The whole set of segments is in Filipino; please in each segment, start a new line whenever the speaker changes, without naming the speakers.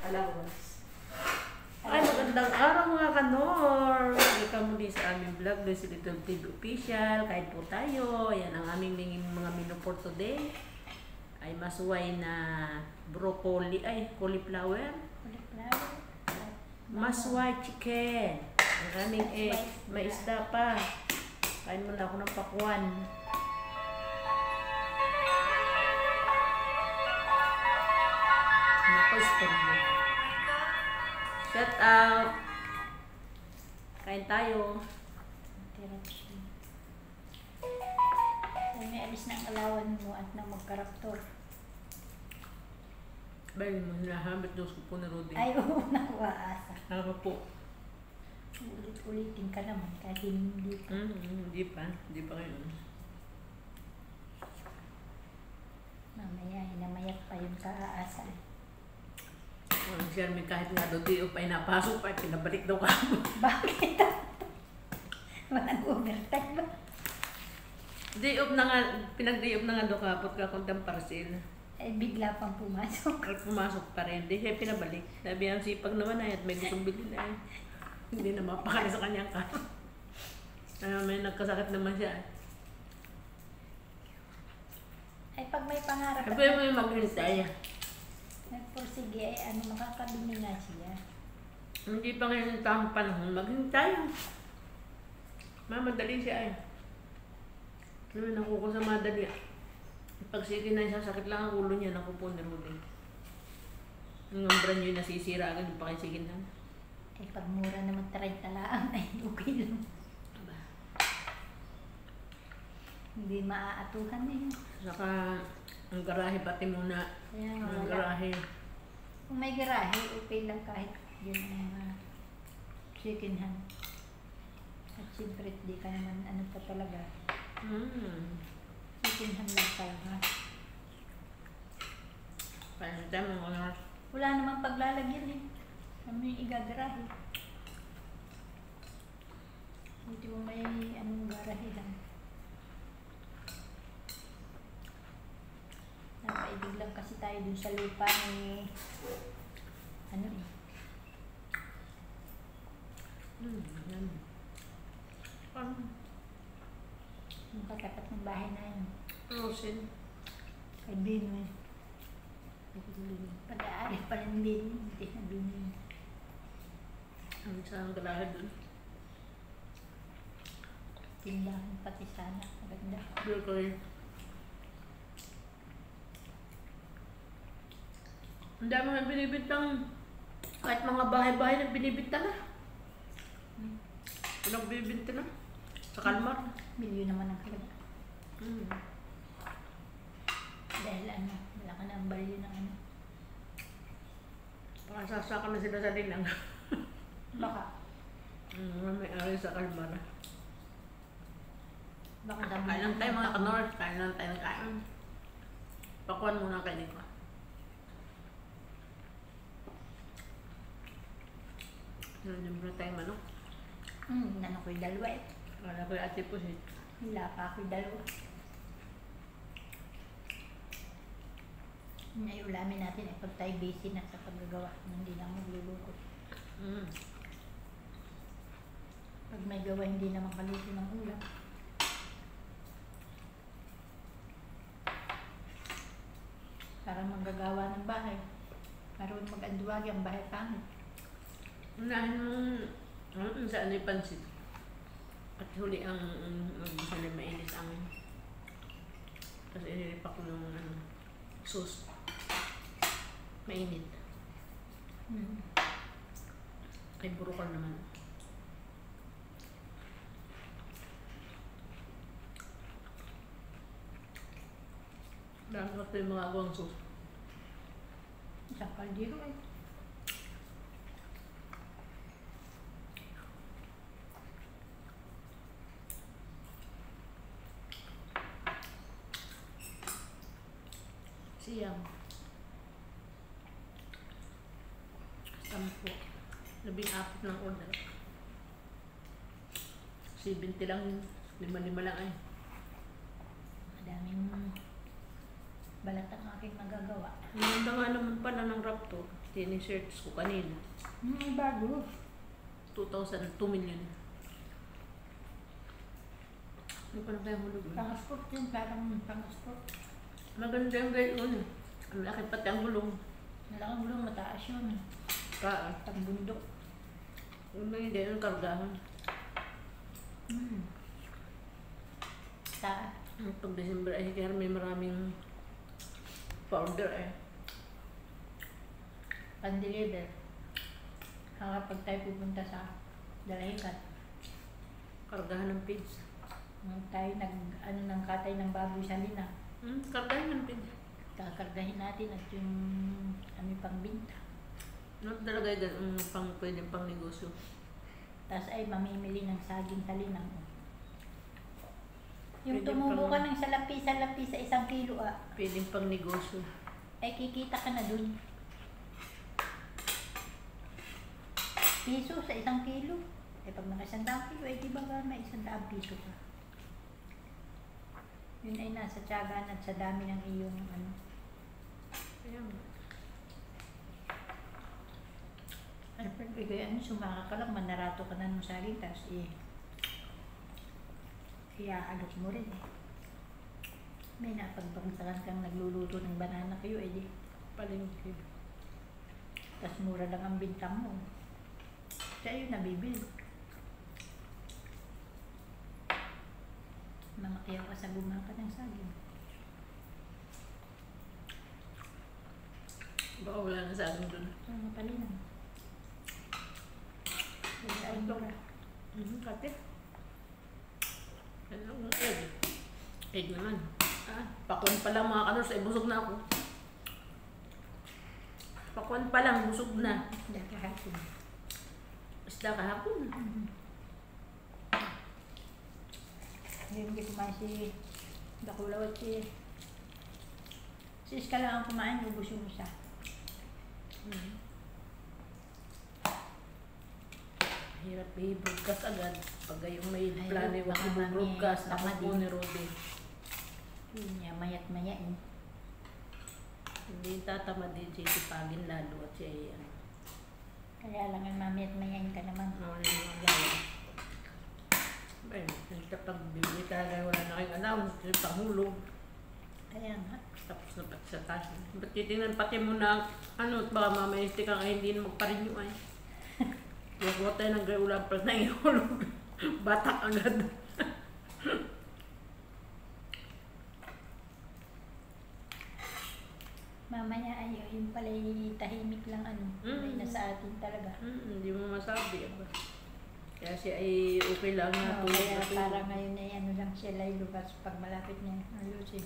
Alawas. Ay, magandang araw mga kanor! Welcome muli sa aming vlog, Lucy Little TV Official. Kain po tayo. Yan ang aming mga menu for today. Ay masuway na broccoli, ay cauliflower. Masuway chicken. Ang aming egg. May isda pa. Kain muna ako ng pakwan. Nako-istorbo. Shout out! Kain tayo.
Ay, may alis ng alawan mo at na magkaraktor.
Bayan mo, hinahamit doon ko po na Rudy.
Ay, oo, nakuwaasa.
Ako po.
Ulit-ulitin ka naman kahit hindi pa.
Hindi pa. Hindi pa ngayon.
Mamaya, hinamayat pa yung kaasa.
Ang Sherman kahit nga doon di pa inapasok pa, pinabalik daw ka.
Bakit? Walang overtime ba?
Day off na nga, pinag-day off na nga doon kapot ka kung parcel.
Ay, bigla pang pumasok.
At pumasok pa rin, di siya pinabalik. Sabi ang sipag naman ay at may gustong bilhin na eh. Hindi na mapakali sa kanyang ka. May nagkasakit naman siya.
Ay, pag may pangarap
Sabi mo yung maghintay.
Nagpursige, ay ano, makakabili nga siya.
Hindi pa ngayon ang tamang panahon, maghintay. Mamadali siya eh. Naman nakuko sa madali. Pag sige na sasakit lang ang ulo niya, naku po ni Rudy. Yung brand nyo nasisira agad yung pakisiginan.
Ay, pag mura naman 30 lang, ay okay lang.
Aba.
Hindi maaatuhan eh.
Saka ang garahe pati muna.
Kaya nga
Ang
wala.
garahe.
Kung may garahe, okay lang kahit yun ang mga second hand. At siyempre, di ka naman ano pa talaga. Second hand lang talaga.
Paano tayo mga
Wala namang paglalagyan eh. Ano yung igagarahe? Hindi mo may anong garahe lang. Napaibig lang kasi tayo dun sa lupa ni ano eh.
yan.
Yung katapat ng bahay na yun.
Rosin.
Kay Bino eh. Pag-aari pa rin Bino. Hindi na Bino yun.
Ang isang garahe dun.
Tindahan pati sana. Maganda.
Bakery. Ang dami nga binibintang kahit mga bahay-bahay na binibinta na. Nagbibinta na. Sa Kalmar.
Milyon naman ang halaga. Dahil ano, wala ka na ang baryo ng ano.
Pakasasaka na sila sa linang.
Baka.
May ari sa Kalmar.
Baka dami.
Kain lang tayo mga kanor. Kain lang tayo ng kain. Pakuan muna kainin ko. Nandiyan muna tayo manok.
Ano ko yung dalawa eh.
Kala ko yung ate po siya.
Wala pa ako yung dalawa. Yung ulamin natin eh, pag tayo busy na sa paggagawa, hindi na magluluto. Pag may gawa, hindi na makaluto ng ulam. Para manggagawa ng bahay. Karoon mag-anduwagi ang bahay pangit.
Unahin mong saan yung pansit. At huli ang gusto na mainis ang tapos inilipak ko ng sauce. Mainit. Ay burukal naman. Dahil ko yung mga agawang sauce.
Isang kaldero eh.
Siyam. 10. 14 ng order. 70 lang yun. 5 lang ay.
Madaming balat ang aking aking magagawa.
Ang ganda nga naman pala ng Raptor. Tini-search ko kanina.
Bago.
2,000, 2 million. Ano pa na kaya hulog?
Pang-sport din, parang pang-sport.
Maganda yung gayon. Ang laki pati ang gulong.
Malaking gulong, mataas yun. Pang-bundok.
Ano hindi yung kargahan.
Taas.
Pag December ay kaya may maraming powder eh.
Pan-deliver. Kapag tayo pupunta sa Dalahican,
Kargahan ng pigs.
tayo ng katay ng baboy sa lina.
Kargahan ng pigs.
Kakargahin natin at yung pang binta.
Ano talaga yung pwedeng pang negosyo?
Tapos ay mamimili ng saging sa linang. Yung
Pwede
tumubo
pang-
ka ng salapi sa 1 kilo
Pwedeng pang negosyo.
ay kikita ka na dun. Piso sa 1 kilo. Eh pag naka 100 kilo, eh di ba may 100 piso ka? Yun ay nasa tiyagaan at sa dami ng iyong
Ayan.
Ay, pag sumaka ka lang, manarato ka na ng saging, tapos iaalok mo rin eh. May napagbangsakan kang nagluluto ng banana kayo, eh di.
Palengke.
Tapos mura lang ang bintang mo. Kaya yun nabibili. Mamakiyaw ka sa bumangka ng saging.
Baka wala na sa akin dun.
Ano pala yun? Wala ay mura.
Kate. Ano ang egg? Egg naman. Pakuan pa lang mga kanors, busog na ako. Pakuan pa lang, busog na.
Isda kahapon.
Isda kahapon.
Hindi kumain si Bakulaw at si Iska lang ang kumain, ubus yung isa.
Hirap i-broadcast agad. Pag yung may
Ay,
plano yung
baka
i-broadcast,
mami,
ako
tama
po
din.
ni Rode.
Yun niya, mayat-maya eh.
Hindi tatamad din siya itipagin lalo at siya yan.
Kaya lang ang mamayat-mayain ka naman.
Ano yung mga gaya. Kapag bibili talaga wala na kayong alam, yung panghulog.
Kaya nga.
Tapos na pati sa taas. Ba't titingnan pati mo na, baka mamaya ka nga hindi na magpa-renew ay. Kuha tayo ng gaya ulam pa na ihulog. Batak agad.
Mamaya ay yun pala tahimik lang ay nasa atin talaga.
Hindi mo masabi. Aba. Kaya siya ay okay lang na tulog
Kaya
na tulog.
para ngayon ay lang siya lay lugas pag malapit niya ayusin.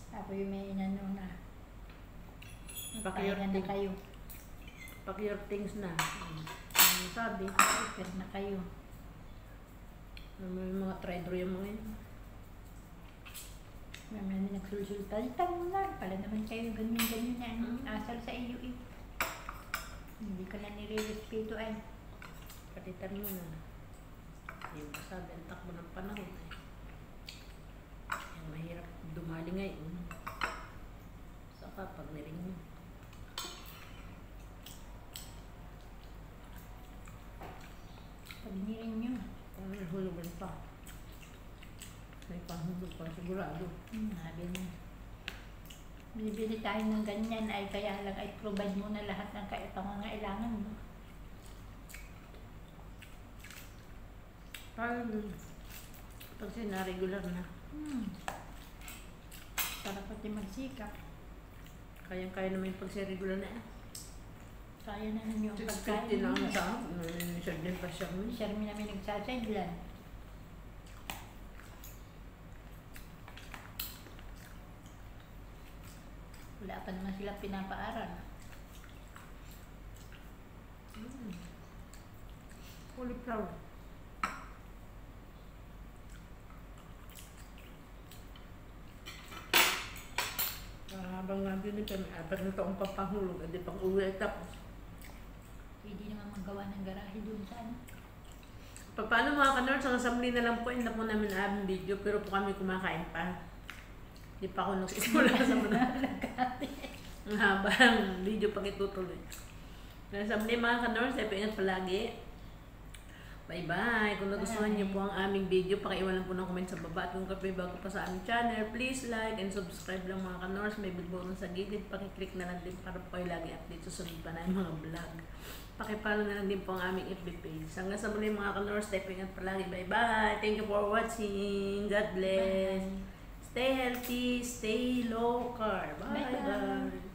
Ako yung may inano na.
Pack your
Pahinga na
things.
kayo.
Pack your things na. Ano sabi?
Prepare na kayo.
May mga trader yung mga yun.
May mga nagsusulpalitan mo na. Pala naman kayo ganyan-ganyan na. Asal sa iyo eh. Hindi ka na nire-respeto ay.
Palitan mo na. Hindi mo sabi ang takbo ng panahon eh. Yan, mahirap dumali ngayon. Saka pag niring mo.
Pag nirin nyo.
Kung may hulugan pa. May panghulog pa sigurado.
Sabi mo. Bibili tayo ng ganyan ay kaya lang ay provide mo na lahat ng pangangailangan mo.
Parang pag sinaregular na.
Para pati magsikap.
Kayang-kaya naman yung pag sinaregular na eh.
Kaya na ninyo ang
650
pagkain.
na ang sahod. Siya din pa siya.
Siya rin namin nagsasadlan. Wala pa naman sila pinapaaral.
Cauliflower. Habang nandun kami, apat na taong papanghulog, hindi pang uwi tapos.
Hindi naman magawa ng garahe doon sa
Paano mga kanor, sa kasambli na lang po, hindi na po namin aming video, pero po kami kumakain pa. Di pa ako nagsisimula sa mga ang haba ng video pag itutuloy. Kaya sabi mga ka-Norms, ingat palagi. Bye-bye! Kung nagustuhan niyo po ang aming video, pakiiwan lang po ng comment sa baba. At kung kayo bago pa sa aming channel, please like and subscribe lang mga ka-Norms. May bell button sa gilid. Pakiclick na lang din para po kayo lagi update sa sunod pa na yung mga vlog. Pakipalo na lang din po ang aming FB page. Hanggang sa muli mga ka-Norms, ingat palagi. Bye-bye! Thank you for watching. God bless!
Bye.
Stay healthy, stay low carb. Bye-bye!